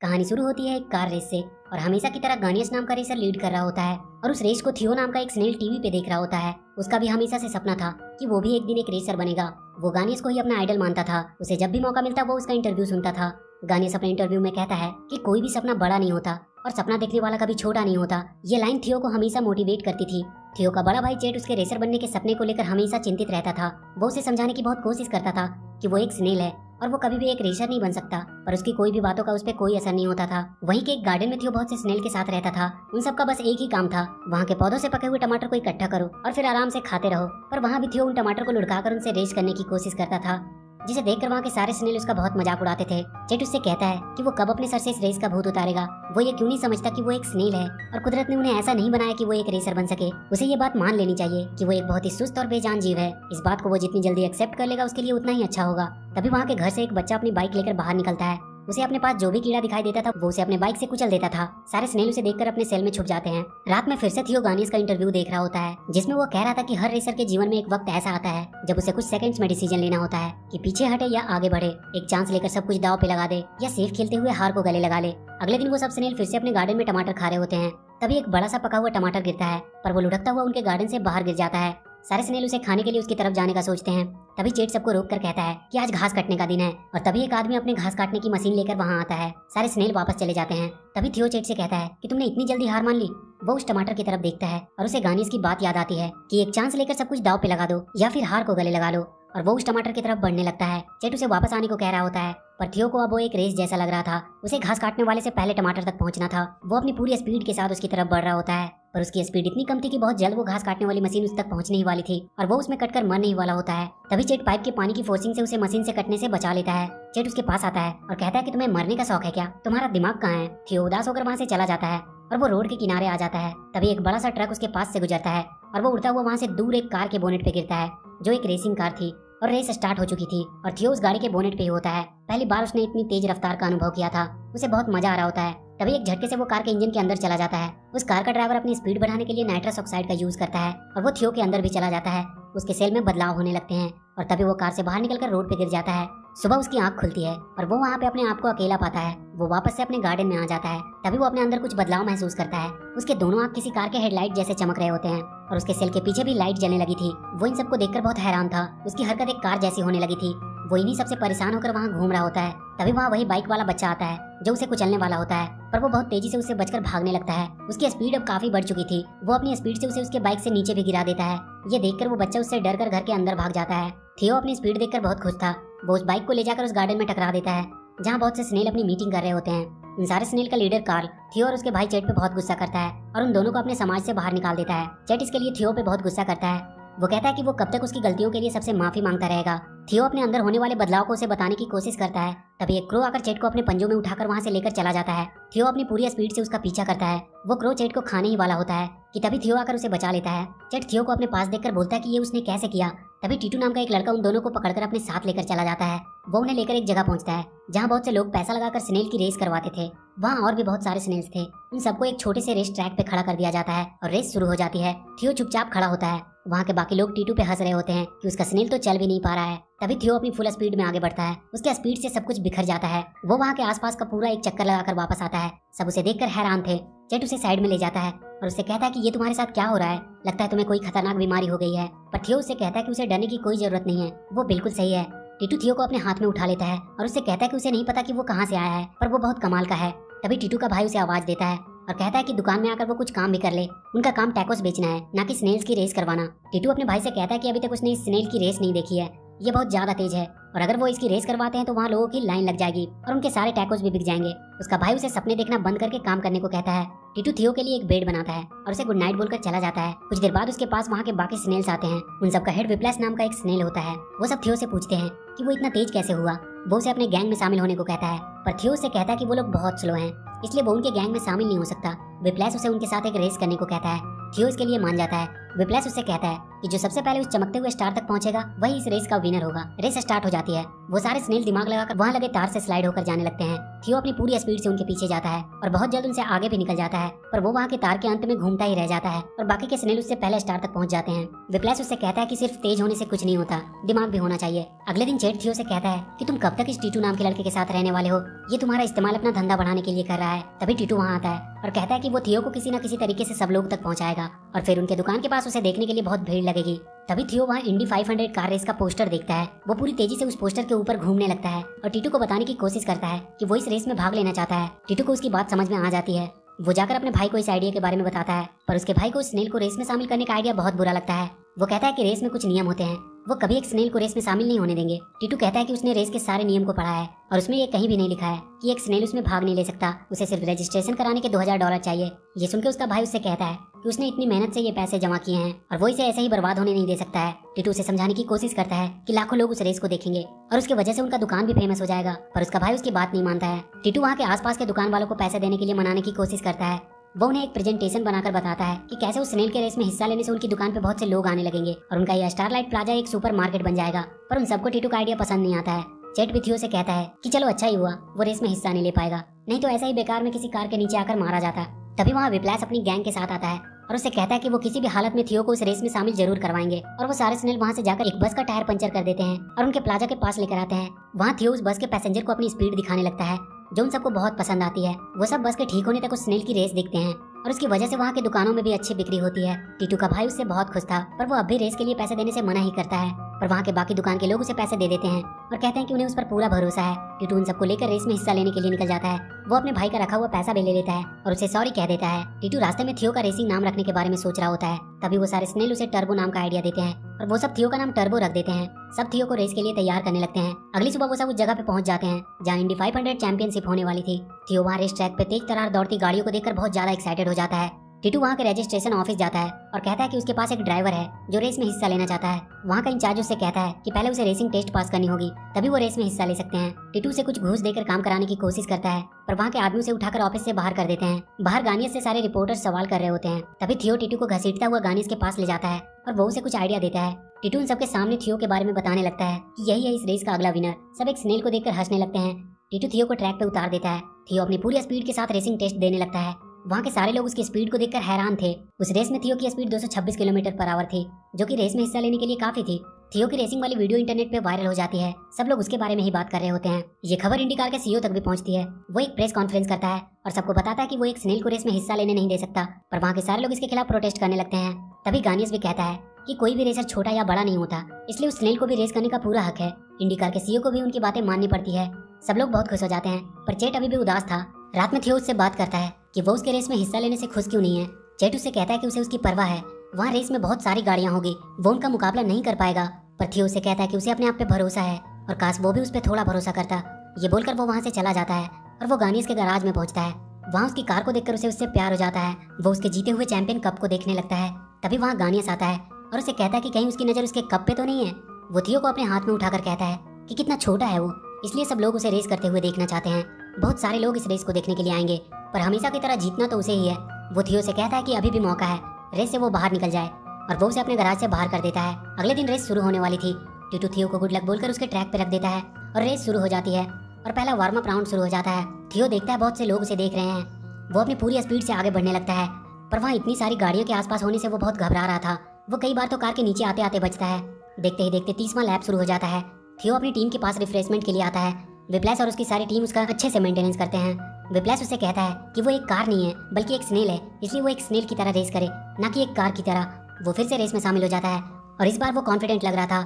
कहानी शुरू होती है एक कार रेस से और हमेशा की तरह गानियस नाम का रेसर लीड कर रहा होता है और उस रेस को थियो नाम का एक स्नेल टीवी पे देख रहा होता है। उसका भी हमेशा से सपना था कि वो भी एक दिन एक रेसर बनेगा। वो गानियस को ही अपना आइडल मानता था। उसे जब भी मौका मिलता वो उसका इंटरव्यू सुनता था। गानियस अपने इंटरव्यू में कहता है कि कोई भी सपना बड़ा नहीं होता और सपना देखने वाला कभी छोटा नहीं होता। ये लाइन थियो को हमेशा मोटिवेट करती थी। थियो का बड़ा भाई जेट उसके रेसर बनने के सपने को लेकर हमेशा चिंतित रहता था। वो उसे समझाने की बहुत कोशिश करता था कि वो एक स्नेल है और वो कभी भी एक रेसर नहीं बन सकता, पर उसकी कोई भी बातों का उस पर कोई असर नहीं होता था। वहीं के एक गार्डन में थियो बहुत से स्नेल के साथ रहता था। उन सबका बस एक ही काम था, वहाँ के पौधों से पके हुए टमाटर को इकट्ठा करो और फिर आराम से खाते रहो। पर वहाँ भी थियो उन टमाटर को लुढ़काकर उनसे रेस करने की कोशिश करता था, जिसे देखकर वहाँ के सारे स्नेल उसका बहुत मजाक उड़ाते थे। जेट उससे कहता है कि वो कब अपने सर से इस रेस का भूत उतारेगा। वो ये क्यों नहीं समझता कि वो एक स्नेल है और कुदरत ने उन्हें ऐसा नहीं बनाया कि वो एक रेसर बन सके। उसे ये बात मान लेनी चाहिए कि वो एक बहुत ही सुस्त और बेजान जीव है। इस बात को वो जितनी जल्दी एक्सेप्ट कर लेगा उसके लिए उतना ही अच्छा होगा। तभी वहाँ के घर से एक बच्चा अपनी बाइक लेकर बाहर निकलता है। उसे अपने पास जो भी कीड़ा दिखाई देता था वो उसे अपने बाइक से कुचल देता था। सारे स्नेल उसे देखकर अपने सेल में छुप जाते हैं। रात में फिर से थियो गानियस का इंटरव्यू देख रहा होता है, जिसमें वो कह रहा था कि हर रेसर के जीवन में एक वक्त ऐसा आता है जब उसे कुछ सेकंड्स में डिसीजन लेना होता है कि पीछे हटे या आगे बढ़े, एक चांस लेकर सब कुछ दाव पे लगा दे या सेफ खेलते हुए हार को गले लगा ले। अगले दिन वो सब स्नेल फिर से अपने गार्डन में टमाटर खा रहे होते हैं। तभी एक बड़ा सा पका हुआ टमाटर गिरता है, पर वो लुढ़कता हुआ उनके गार्डन से बाहर गिर जाता है। सारे स्नेल उसे खाने के लिए उसकी तरफ जाने का सोचते हैं। तभी जेट सबको रोककर कहता है कि आज घास काटने का दिन है और तभी एक आदमी अपने घास काटने की मशीन लेकर वहाँ आता है। सारे स्नेल वापस चले जाते हैं। तभी थियो जेट से कहता है कि तुमने इतनी जल्दी हार मान ली। वो उस टमाटर की तरफ देखता है और उसे गानियस की बात याद आती है कि एक चांस लेकर सब कुछ दाव पे लगा दो या फिर हार को गले लगा लो, और वो उस टमाटर की तरफ बढ़ने लगता है। जेट उसे वापस आने को कह रहा होता है, पर थियो को अब वो एक रेस जैसा लग रहा था। उसे घास काटने वाले से पहले टमाटर तक पहुंचना था। वो अपनी पूरी स्पीड के साथ उसकी तरफ बढ़ रहा होता है, पर उसकी स्पीड इतनी कम थी कि बहुत जल्द वो घास काटने वाली मशीन उस तक पहुंचने ही वाली थी और वो उसमें कटकर मरने ही वाला होता है। तभी जेट पाइप के पानी की फोर्सिंग से उसे मशीन से कटने से बचा लेता है। जेट उसके पास आता है और कहता है कि तुम्हें मरने का शौक है क्या, तुम्हारा दिमाग कहाँ है। थियो उदास होकर वहाँ से चला जाता है और वो रोड के किनारे आ जाता है। तभी एक बड़ा सा ट्रक उसके पास से गुजरता है और वो उड़ता हुआ वहाँ से दूर एक कार के बोनेट पे गिरता है, जो एक रेसिंग कार थी और रेस स्टार्ट हो चुकी थी और थियो उस गाड़ी के बोनेट पे ही होता है। पहली बार उसने इतनी तेज रफ्तार का अनुभव किया था। उसे बहुत मजा आ रहा होता है। तभी एक झटके से वो कार के इंजन के अंदर चला जाता है। उस कार का ड्राइवर अपनी स्पीड बढ़ाने के लिए नाइट्रस ऑक्साइड का यूज करता है और वो थियो के अंदर भी चला जाता है। उसके सेल में बदलाव होने लगते हैं और तभी वो कार से बाहर निकलकर रोड पे गिर जाता है। सुबह उसकी आंख खुलती है और वो वहाँ पे अपने आप को अकेला पाता है। वो वापस से अपने गार्डन में आ जाता है। तभी वो अपने अंदर कुछ बदलाव महसूस करता है। उसके दोनों आंख किसी कार के हेडलाइट जैसे चमक रहे होते हैं और उसके सेल के पीछे भी लाइट जलने लगी थी। वो इन सबको देखकर बहुत हैरान था। उसकी हरकत एक कार जैसी होने लगी थी। वो इन्हीं सबसे परेशान होकर वहाँ घूम रहा होता है। तभी वहाँ वही बाइक वाला बच्चा आता है जो उसे कुचलने वाला होता है, पर वो बहुत तेजी से उससे बचकर भागने लगता है। उसकी स्पीड अब काफी बढ़ चुकी थी। वो अपनी स्पीड से उसे उसके बाइक से नीचे भी गिरा देता है। ये देखकर वो बच्चा उससे डरकर घर के अंदर भाग जाता है। थियो अपनी स्पीड देखकर बहुत खुश था। वो उस बाइक को ले जाकर उस गार्डन में टकरा देता है, जहाँ बहुत से स्नेल अपनी मीटिंग कर रहे होते हैं। इन सारे स्नेल का लीडर कार्ल थियो और उसके भाई जेट पे बहुत गुस्सा करता है और उन दोनों को अपने समाज से बाहर निकाल देता है। जेट इसके लिए थियो पे बहुत गुस्सा करता है। वो कहता है कि वो कब तक उसकी गलतियों के लिए सबसे माफी मांगता रहेगा। थियो अपने अंदर होने वाले बदलाव को उसे बताने की कोशिश करता है। तभी एक क्रो आकर जेट को अपने पंजों में उठाकर वहाँ से लेकर चला जाता है। थियो अपनी पूरी स्पीड से उसका पीछा करता है। वो क्रो जेट को खाने ही वाला होता है कि तभी थियो आकर उसे बचा लेता है। जेट थियो को अपने पास देखकर बोलता है कि ये उसने कैसे किया। तभी टीटू नाम का एक लड़का उन दोनों को पकड़कर अपने साथ लेकर चला जाता है। वो उन्हें लेकर एक जगह पहुंचता है जहाँ बहुत से लोग पैसा लगाकर स्नेल की रेस करवाते थे। वहाँ और भी बहुत सारे स्नेल्स थे। उन सबको एक छोटे से रेस ट्रैक पे खड़ा कर दिया जाता है और रेस शुरू हो जाती है। थियो चुपचाप खड़ा होता है। वहाँ के बाकी लोग टीटू पे हंस रहे होते हैं कि उसका स्नेल तो चल भी नहीं पा रहा है। तभी थियो अपनी फुल स्पीड में आगे बढ़ता है। उसके स्पीड से सब कुछ बिखर जाता है। वो वहाँ के आसपास का पूरा एक चक्कर लगाकर वापस आता है। सब उसे देखकर हैरान थे। जेट उसे साइड में ले जाता है और उससे कहता है कि ये तुम्हारे साथ क्या हो रहा है, लगता है तुम्हें कोई खतरनाक बीमारी हो गई है। पर थियो उससे कहता है कि उसे डरने की कोई जरूरत नहीं है, वो बिल्कुल सही है। टीटू थियो को अपने हाथ में उठा लेता है और उससे कहता है कि उसे नहीं पता कि वो कहाँ से आया है, पर वो बहुत कमाल का है। तभी टीटू का भाई उसे आवाज देता है और कहता है कि दुकान में आकर वो कुछ काम भी कर ले। उनका काम टैकोस बेचना है, ना कि स्नेल्स की रेस करवाना। टीटू अपने भाई से कहता है कि अभी तक उसने इस स्नेल की रेस नहीं देखी है, ये बहुत ज्यादा तेज है और अगर वो इसकी रेस करवाते हैं तो वहाँ लोगों की लाइन लग जाएगी और उनके सारे टैकोस भी बिक जाएंगे। उसका भाई उसे सपने देखना बंद करके काम करने को कहता है। टीटू थियो के लिए एक बेड बनाता है और उसे गुड नाइट बोलकर चला जाता है। कुछ देर बाद उसके पास वहाँ के बाकी स्नेल्स आते हैं। उन सबका हेड विप्लैश नाम का एक स्नेल होता है। वो सब थियो से पूछते हैं कि वो इतना तेज कैसे हुआ। वो उसे अपने गैंग में शामिल होने को कहता है, पर थियो से कहता है कि वो लोग बहुत स्लो हैं, इसलिए वो उनके गैंग में शामिल नहीं हो सकता। विप्लैश उसे उनके साथ एक रेस करने को कहता है। थियो इसके लिए मान जाता है विप्लैश उससे कहता है कि जो सबसे पहले उस चमकते हुए स्टार तक पहुंचेगा वही इस रेस का विनर होगा। रेस स्टार्ट हो जाती है। वो सारे स्नेल दिमाग लगाकर वहां लगे तार से स्लाइड होकर जाने लगते हैं। थियो अपनी पूरी स्पीड से उनके पीछे जाता है और बहुत जल्द उनसे आगे भी निकल जाता है, पर वो वहाँ के तार के अंत में घूमता ही रह जाता है और बाकी के स्नेल उससे पहले स्टार तक पहुंच जाते हैं। विप्लैश उससे कहता है कि सिर्फ तेज होने से कुछ नहीं होता, दिमाग भी होना चाहिए। अगले दिन जेट थियो से कहता है कि तुम कब तक इस टीटू नाम के लड़के के साथ रहने वाले हो, ये तुम्हारा इस्तेमाल अपना धंधा बढ़ाने के लिए कर रहा है। तभी टीटू वहाँ आता है और कहता है कि वो थियो को किसी न किसी तरीके से सब लोग तक पहुंचाएगा और फिर उनके दुकान के पास उसे देखने के लिए बहुत भीड़ लगेगी। तभी थियो वहाँ इंडी 500 कार रेस का पोस्टर देखता है। वो पूरी तेजी से उस पोस्टर के ऊपर घूमने लगता है और टीटू को बताने की कोशिश करता है कि वो इस रेस में भाग लेना चाहता है। टीटू को उसकी बात समझ में आ जाती है। वो जाकर अपने भाई को इस आइडिया के बारे में बताता है, पर उसके भाई को स्नेल को रेस में शामिल करने का आइडिया बहुत बुरा लगता है। वो कहता है कि रेस में कुछ नियम होते हैं, वो कभी एक स्नेल को रेस में शामिल नहीं होने देंगे। टीटू कहता है कि उसने रेस के सारे नियम को पढ़ा है और उसमें ये कहीं भी नहीं लिखा है कि एक स्नेल उसमें भाग नहीं ले सकता, उसे सिर्फ रजिस्ट्रेशन कराने के $2000 चाहिए। ये सुनकर उसका भाई उससे कहता है कि उसने इतनी मेहनत से ये पैसे जमा किए हैं और वो इसे ऐसे ही बर्बाद होने नहीं दे सकता है। टीटू उसे समझाने की कोशिश करता है कि लाखों लोग उस रेस को देखेंगे और उसकी वजह से उनका दुकान भी फेमस हो जाएगा, पर उसका भाई उसकी बात नहीं मानता है। टीटू वहाँ के आसपास के दुकान वालों को पैसे देने के लिए मनाने की कोशिश करता है। वो उन्हें एक प्रेजेंटेशन बनाकर बताता है कि कैसे उस स्नेल के रेस में हिस्सा लेने से उनकी दुकान पे बहुत से लोग आने लगेंगे और उनका यह स्टारलाइट प्लाजा एक सुपर मार्केट बन जाएगा। पर उन सबको टीटू का आइडिया पसंद नहीं आता है। जेट भी थियो से कहता है कि चलो अच्छा ही हुआ वो रेस में हिस्सा नहीं ले पाएगा, नहीं तो ऐसा ही बेकार में किसी कार के नीचे आकर मारा जाता। तभी वहाँ विप्लैश अपनी गैंग के साथ आता है और उससे कहता है कि वो किसी भी हालत में थियो को उस रेस में शामिल जरूर करवाएंगे और वो सारे स्नेल वहाँ से जाकर एक बस का टायर पंचर कर देते हैं और उनके प्लाजा के पास लेकर आते हैं। वहाँ थियो उस बस के पैसेंजर को अपनी स्पीड दिखाने लगता है जो उन सबको बहुत पसंद आती है। वो सब बस के ठीक होने तक उस स्नेल की रेस देखते हैं और उसकी वजह से वहाँ के दुकानों में भी अच्छी बिक्री होती है। टीटू का भाई उससे बहुत खुश था, पर वो अब भी रेस के लिए पैसे देने से मना ही करता है। पर वहाँ के बाकी दुकान के लोग उसे पैसे दे देते हैं और कहते हैं कि उन्हें उस पर पूरा भरोसा है। टीटू उन सबको लेकर रेस में हिस्सा लेने के लिए निकल जाता है। वो अपने भाई का रखा हुआ पैसा भी ले लेता है और उसे सॉरी कह देता है। टीटू रास्ते में थियो का रेसिंग नाम रखने के बारे में सोच रहा होता है। तभी वो सारे स्नेल उसे टर्बो नाम का आइडिया देते हैं और वो सब थियो का नाम टर्बो रख देते हैं। सब थियो को रेस के लिए तैयार करने लगते हैं। अगली सुबह वो सब उस जगह पे पहुंच जाते हैं जहाँ इंडी 500 चैंपियनशिप होने वाली थी। थियो वहाँ रेस ट्रैक पे तेज तरार दौड़ती गाड़ियों को देखकर बहुत ज्यादा एक्साइटेड हो जाता है। टीटू वहाँ के रजिस्ट्रेशन ऑफिस जाता है और कहता है कि उसके पास एक ड्राइवर है जो रेस में हिस्सा लेना चाहता है। वहाँ का इंचार्ज उससे कहता है कि पहले उसे रेसिंग टेस्ट पास करनी होगी, तभी वो रेस में हिस्सा ले सकते हैं। टीटू से कुछ घूस देकर काम कराने की कोशिश करता है, पर वहाँ के आदमी उसे उठाकर ऑफिस से बाहर कर देते हैं। बाहर गानियस से सारे रिपोर्टर्स सवाल कर रहे होते हैं। तभी थियो टीटू को घसीटता हुआ गानियस के पास ले जाता है और वो उसे कुछ आइडिया देता है। टीटू उन सबके सामने थियो के बारे में बताने लगता है कि यही है इस रेस का अगला विनर। सब एक स्नेल को देखकर हंसने लगते हैं। टीटू थियो को ट्रैक पे उतार देता है। थियो अपनी पूरी स्पीड के साथ रेसिंग टेस्ट देने लगता है। वहाँ के सारे लोग उसकी स्पीड को देखकर हैरान थे। उस रेस में थियो की स्पीड 226 किलोमीटर पर आवर थी, जो कि रेस में हिस्सा लेने के लिए काफी थी। थियो की रेसिंग वाली वीडियो इंटरनेट पे वायरल हो जाती है। सब लोग उसके बारे में ही बात कर रहे होते हैं। ये खबर इंडिकार के सीईओ तक भी पहुंचती है। वो एक प्रेस कॉन्फ्रेंस करता है और सबको बताता है कि वो एक स्नेल को रेस में हिस्सा लेने नहीं दे सकता, पर वहाँ के सारे लोग इसके खिलाफ प्रोटेस्ट करने लगते हैं। तभी गानियस भी कहता है कि कोई भी रेसर छोटा या बड़ा नहीं होता, इसलिए उस स्नेल को भी रेस करने का पूरा हक है। इंडिकार के सीईओ को भी उनकी बातें माननी पड़ती है। सब लोग बहुत खुश हो जाते हैं, पर चेट अभी भी उदास था। रात में थियो उससे बात करता है कि वो उसके रेस में हिस्सा लेने से खुश क्यों नहीं है। चेट उससे कहता है कि उसे उसकी परवाह है। वहाँ रेस में बहुत सारी गाड़ियाँ होगी, वो उनका मुकाबला नहीं कर पाएगा। पर थियो उसे कहता है कि उसे अपने आप पे भरोसा है और काश वो भी उस पर थोड़ा भरोसा करता। ये बोलकर वो वहाँ से चला जाता है और वो गानियस के गैराज में पहुँचता है। वहाँ उसकी कार को देखकर उसे उससे प्यार हो जाता है। वो उसके जीते हुए चैंपियन कप को देखने लगता है। तभी वहाँ गानियस आता है और उसे कहता है कि कहीं उसकी नज़र उसके कप पे तो नहीं है। वो थियो को अपने हाथ में उठाकर कहता है कि कितना छोटा है वो, इसलिए सब लोग उसे रेस करते हुए देखना चाहते हैं। बहुत सारे लोग इस रेस को देखने के लिए आएंगे, पर हमेशा की तरह जीतना तो उसे ही है। वो थियो से कहता है कि अभी भी मौका है, रेस से वो बाहर निकल जाए, और वो उसे अपने गैराज से बाहर कर देता है। अगले दिन रेस शुरू होने वाली थी। टीटू थियो को गुड लक बोलकर उसके ट्रैक पे रख देता है और रेस शुरू हो जाती है और पहला वार्म अप राउंड शुरू हो जाता है। थियो देखता है बहुत से लोग उसे देख रहे हैं। वो अपनी पूरी स्पीड से आगे बढ़ने लगता है, पर वहाँ इतनी सारी गाड़ियों के आसपास होने से वो बहुत घबरा रहा था। वो कई बार तो कार के नीचे आते आते बचता है। देखते ही देखते 30वां लैप शुरू हो जाता है। थियो अपनी टीम के पास रिफ्रेशमेंट के लिए आता है। विप्लैश और उसकी सारी टीम उसका अच्छे से मेंटेनेंस करते हैं। विप्लैश उससे कहता है कि वो एक कार नहीं है बल्कि एक स्नेल है, इसलिए वो एक स्नेल की तरह रेस करे, ना कि एक कार की तरह। वो फिर से रेस में शामिल हो जाता है और इस बार वो कॉन्फिडेंट लग रहा था।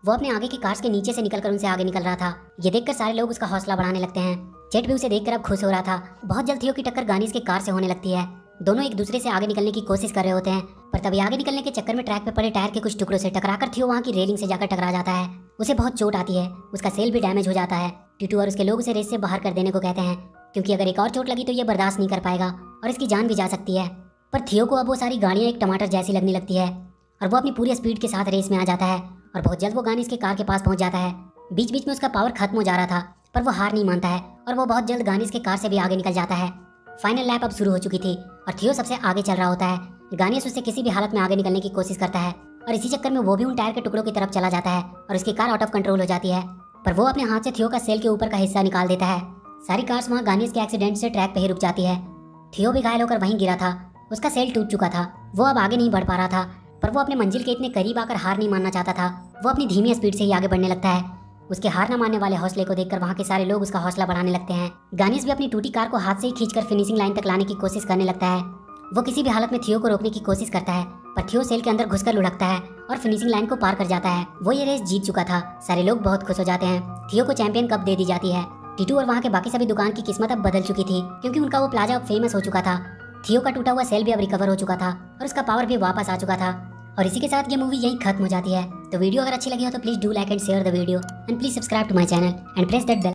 वो अपने आगे की कार्स के नीचे से निकलकर उनसे आगे निकल रहा था। ये देखकर सारे लोग उसका हौसला बढ़ाने लगते हैं। जेट भी उसे देखकर अब खुश हो रहा था। बहुत जल्द थियो की टक्कर गानियस के कार से होने लगती है। दोनों एक दूसरे से आगे निकलने की कोशिश कर रहे होते हैं, पर तभी आगे निकलने के चक्कर में ट्रैक पे पड़े टायर के कुछ टुकड़ों से टकराकर थियो वहाँ की रेलिंग से जाकर टकरा जाता है। उसे बहुत चोट आती है, उसका सेल भी डैमेज हो जाता है। टीटू और उसके लोग उसे रेस से बाहर कर देने को कहते हैं, क्योंकि अगर एक और चोट लगी तो ये बर्दाश्त नहीं कर पाएगा और इसकी जान भी जा सकती है। पर थियो को अब वो सारी गाड़ियाँ एक टमाटर जैसी लगने लगती है और वो अपनी पूरी स्पीड के साथ रेस में आ जाता है और बहुत जल्द वो गानियस के कार के पास पहुंच जाता है। बीच बीच में उसका पावर खत्म हो जा रहा था, पर वो हार नहीं मानता है और वो बहुत जल्द गानियस के कार से भी आगे निकल जाता है। फाइनल लैप अब शुरू हो चुकी थी और थियो सबसे आगे चल रहा होता है। गानियस उससे किसी भी हालत में आगे निकलने की कोशिश करता है और इसी चक्कर में वो भी उन टायर के टुकड़ों की तरफ चला जाता है और उसकी कार आउट ऑफ कंट्रोल हो जाती है। पर वो अपने हाथ से थियो का सेल के ऊपर का हिस्सा निकाल देता है। सारी कार्स वहाँ गानियस के एक्सीडेंट से ट्रैक पे ही रुक जाती है। थियो भी घायल होकर वहीं गिरा था। उसका सेल टूट चुका था। वो अब आगे नहीं बढ़ पा रहा था, पर वो अपने मंजिल के इतने करीब आकर हार नहीं मानना चाहता था। वो अपनी धीमी स्पीड से ही आगे बढ़ने लगता है। उसके हार न मानने वाले हौसले को देखकर वहाँ के सारे लोग उसका हौसला बढ़ाने लगते हैं। गानियस भी अपनी टूटी कार को हाथ से ही खींचकर फिनिशिंग लाइन तक लाने की कोशिश करने लगता है। वो किसी भी हालत में थियो को रोकने की कोशिश करता है, पर थियो सेल के अंदर घुसकर लुढ़कता है और फिनिशिंग लाइन को पार कर जाता है। वो ये रेस जीत चुका था। सारे लोग बहुत खुश हो जाते हैं। थियो को चैंपियन कप दे दी जाती है। टीटू और वहाँ के बाकी सभी दुकान की किस्मत अब बदल चुकी थी, क्योंकि उनका वो प्लाजा अब फेमस हो चुका था। थियो का टूटा हुआ सेल भी अब रिकवर हो चुका था और उसका पावर भी वापस आ चुका था। और इसी के साथ ये मूवी यहीं खत्म हो जाती है। तो वीडियो अगर अच्छी लगी हो तो please do like and share the video and please subscribe to my channel and press that bell.